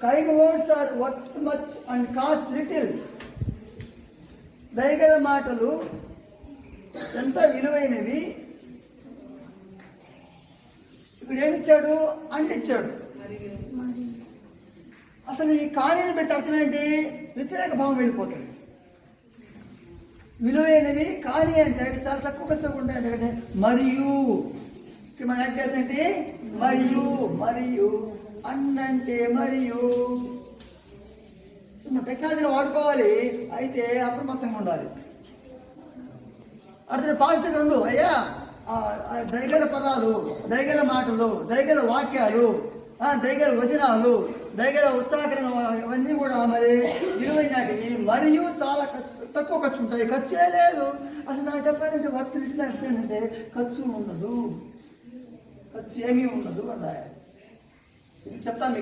kind words are worth much and cost little. దయగల మాటలు ఎంత విలువైనవి. ఇప్పుడు ఏమిచ్చాడు అంటిచ్చాడు. అసలు ఈ కార్యాన్ని పెట్టి అర్థం ఏంటి? వ్యతిరేక భావం వెళ్ళిపోతుంది. విలువైనవి కానీ అంటే అవి చాలా తక్కువ ఖర్చుగా ఉంటాయి. ఎందుకంటే మరియు ఇక్కడ మనం యాడ్ చేసేంటి మరియు మరియు అంటే మరియు టెక్నాలజీని వాడుకోవాలి, అయితే అప్రమత్తంగా ఉండాలి. అర్థం పాజిటివ్ ఉండు. అయ్యా దయగల పదాలు, దయగల మాటలు, దయగల వాక్యాలు, దయగల వచనాలు, దయగల ఉత్సాహకరణ ఇవన్నీ కూడా మరి విలువైనవి. మరియు చాలా తక్కువ ఖర్చు ఉంటాయి. ఖర్చే లేదు. అసలు నాకు చెప్పాలంటే వర్త్ ఇట్లా అంటే ఖర్చు ఉండదు, ఖర్చు ఏమీ ఉండదు అన్నాయి. చెప్తాను.